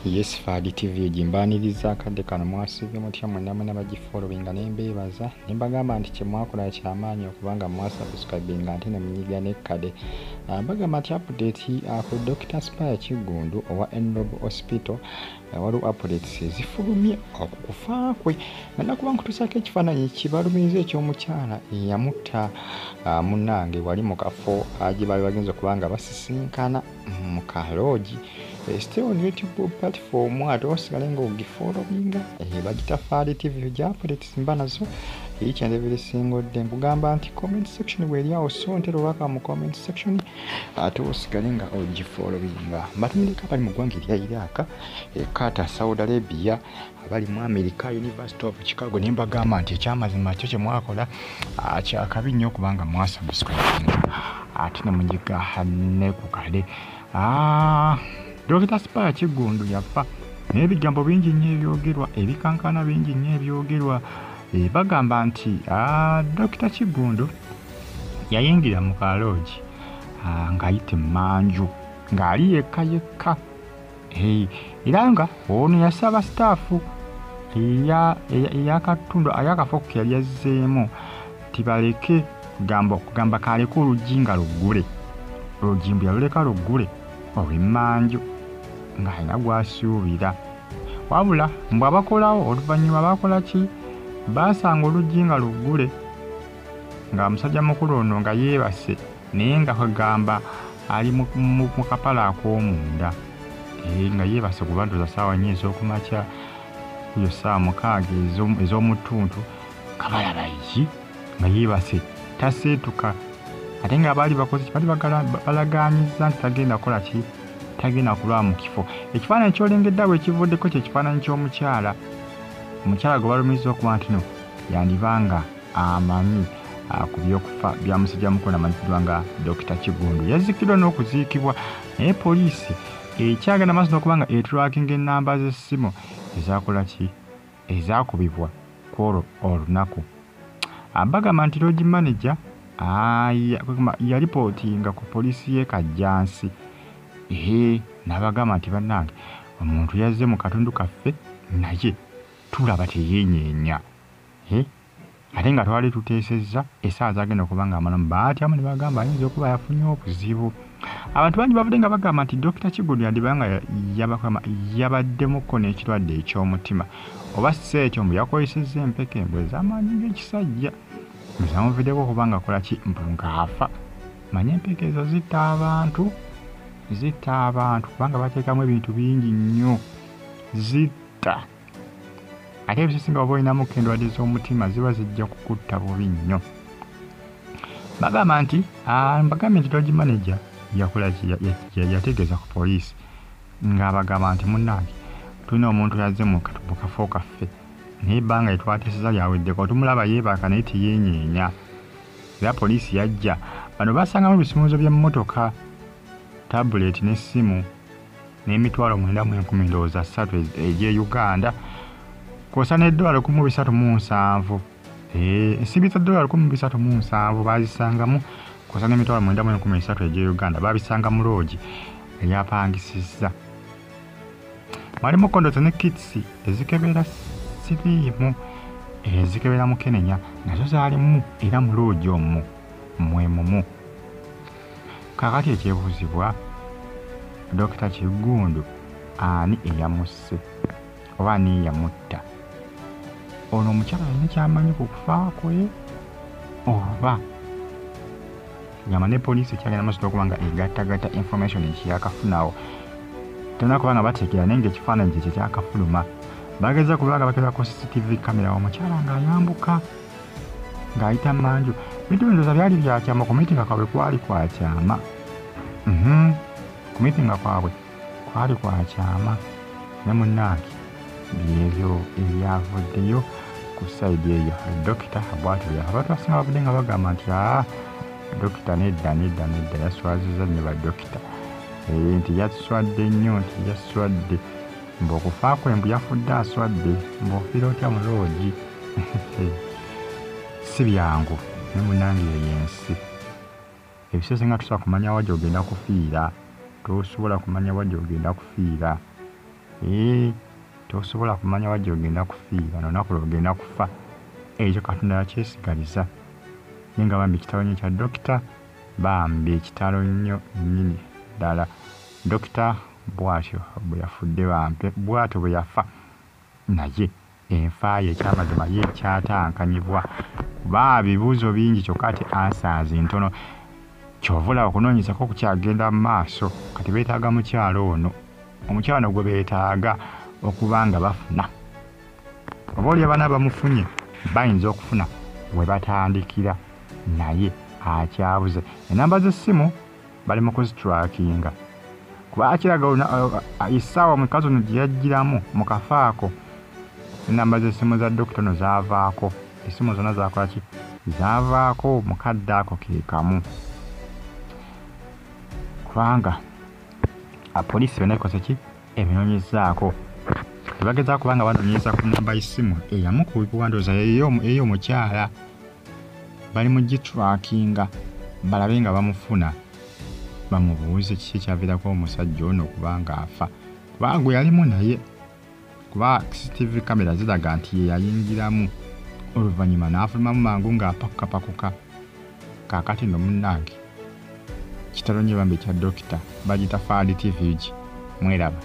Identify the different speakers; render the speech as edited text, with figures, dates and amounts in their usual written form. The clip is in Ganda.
Speaker 1: Yes, Fadi TV jimbaniriza kadde kano mwasibye mutya mwenna mwenna bagifollowinga nembeebaza nembagamba nti kyemwakola kyamaanyi okubanga mwasubscribinga ate ne munyiga nekkade. Mbagamba nti update ku Dr. Spire Kigundu owa Enobo Hospital waliwo updates ezifulumye okukufa kwe. Nenda kuba nkutuusako ekifaananyi kibalumiza eky'omukyala eyamutta munnange wali mu kafo gye baali bagenza okubanga basisinkana mu kaloogi. Still on YouTube platform ate osigale ng'ogifollowinga bagita Fadi TV gya updates mba nazo each and every single day. Nkugamba nti comment section bw'eri awo so ntera olwaka mu comment section ate osigale nga ogifollowinga. Mbatumideko abali mu ggwanga erya Iraq, Qatar, Saudi Arabia, abali mu America, University of Chicago nembagamba nti ekyamazima kyo kye mwakola kyakabi nnyo okubanga mwasubscribinga ate ne munyiga ne ku kale. Dr. Spire Kigundu yafa n'ebigambo bingi nnyo ebyogerwa, ebikankana bingi nnyo ebyogerwa. Bagamba nti Dr. Kigundu yayingira mu kaloogi ng'ayita emmanju ng'ali yekka yekka. Era nga ono yasaba sitaafu ey'akatundu ke yali yazzeemu tibaleke kugamba kaleke oluggi nga luggule. Oluggi mbu yaluleka luggule olw'emmanju ng'alina gw'asuubira. Wabula mbw abakolawo oluvannyuma bakola ki? Baasanga oluggi nga luggule nga musajja mukulu ono nga yeebase naye nga kagamba ali mu kapala ak'omunda nga yeebase kuba ntoza ssaawa nnyo ez'okumakya kuyo ssaawa 6 ez'omutuntu kabalaba iki nga yeebase taseetuka. Ate nga baali bakoze bali balagaanyiza nti tagenda kukola ki? Tagenda kulwa mu kifo. Ekifaananyi ky'olengedde awo ekivuddeko kye kifaananyi ky'omukyala. Omukyala gwe balumiza okuba nti no yandibanga amanyi ku by'okufa bya musajja mukulu amanyikiddwa nga Dr. Kigundu. Yaziikiddwa n'okuziikibwa naye poliisi ekyagenda maaso n'okuba nga etulakinga ennamba z'essimu ezakola ki? Ezaakubibwa kwolwo olunaku. Bagamba nti lodge manager yaripootinga ku poliisi y'e Kajjansi. N'abagamba nti bannange omuntu yazze mu katundu kaffe naye tulaba teyeenyeenya. Ate nga twali tuteesezza essaawa zagenda okuba nga amalamu baatyamu ne bagamba ayinza okuba yafunye obuzibu. Abantu bangi bavudde nga bagamba nti Dr. Kigundu yandibanga yabaddemuko n'ekirwadde eky'omutima oba si ekyo mbu yakozesezza empekembwe ez'amaanyi ng'ekisajja zamuviddeko okuba nga akola ki? Mbu ng'afa. Manye empeke ezo zitta abantu kubanga bateekamu ebintu bingi nnyo zitta. Ate ebisinga oba olinamuko endwadde z'omutima ziba zijja kukutta bubi nnyo. Bagamba nti mbagambye nti lodge manager yakola ki? Yategeeza ku poliisi ng'abagamba nti munnange tulina omuntu yazze mu kafo kaffe naye ebbanga lyetwateeseza lyaweddeko tumulaba yeebaka naye teyeenyeenya. Era poliisi yajja bano basangamu ebisumuluzo by'emmotoka, tabuleti n'essimu n'emitwalo 9,000 ndowooza 3 egy'e Uganda kwosa $1,307. Ensimbi za $1,307 baazisangamu kwosa n'emitwalo 9,013 egy'e Uganda baabisanga mu loogi eryapangisizza. Mwalimu kondoza ne kitsi ezikebera siriimu ezikebera mu Kenenya nazo zaalimu era mu loogi omwo mwemumu. Kakati ekyebuuzibwa Dr. Kigundu ani eyamusse oba ani eyamutta? Ono omukyala alina kyamanyi ku kufa kwe oba gamba ne poliisi ekyagenda maaso n'okuba nga egattagatta information ekyakafunawo tolina kuba nga bateekera naye ng'ekifaananyi kye kyakafuluma. Bageza kuba nga bateekako CCTV kamera omukyala ng'ayambuka ng'ayita mmanju. Bintu bindooza byali byakyama ku miitinga kwabwe kwali kwakyama. Ku miitinga kwabwe kwali kwakyama ne munnange byebyo ebyavuddeyo ku sayidi eyo. Dokita bw'atyo abantu abasinga bavudde nga bagamba nti dokita nedda yaswazizza nnyo badokita nti yaswadde nnyo nti yaswadde mbu okufa kwe mbu yafudde aswadde mbu ofiira otya mu loogi. Si byangu ne munnange eyo y'ensi. Ebiseera nga tusobola kumanya wa gy'ogenda kufiira, tosobola kumanya wa gy'ogenda kufiira. tosobola kumanya wajja ogenda kufiira n'olunaku lw'ogenda kufa. Ekyo Katonda yakyesigaliza. Naye nga bambi ekitalo nnyo kya dokita, bambi ekitalo nnyo nnyini ddala. Dokita bw'atyo bwe yafudde bampe, bw'atyo bwe yafa, naye enfa ye ekyamazima ye ekyatankanyibwa. Kuba bibuuzo bingi kyokka ate ansaazi ntono. Kyova olaba okunoonyezako kukyagenda mu maaso. Kati beetaaga mukyalo ono. Omukyalo ono gwe beetaaga okuba nga bafuna. Oba oli abaana bamufunye bayinza okufuna we batandikira, naye akyabuze. Enamba z'essimu bali mu kuziturakinga. Kuba akiraga essaawa omukazi ono gye yajjiramu mu kafo ako, enamba z'essimu za dokita ono zaavaako. Essimu zonna zaakola ki? Zaavaako, mukadde ako ke kamu. Kubanga apoliisi bonna bikoze ki? Ebinoonyezaako. Tebagezaako kubanga banoonyeza ku nnamba y'essimu eyamukubibwa ndowooza ey'omukyala. Bali mu giturakinga balabe nga bamufuna, bamubuuze kiki ekyaviirako omusajja ono okuba ng'afa. Kuba gwe yalimu naye. Kuba CCTV kamera ziraga nti ye yayingiramu, oluvannyuma n'afulumamu mangu ng'apakukapakuka. Kaakati nno munnange, kitalo nnyo bambi ekya dokita bagita Faadi TV. Mweraba.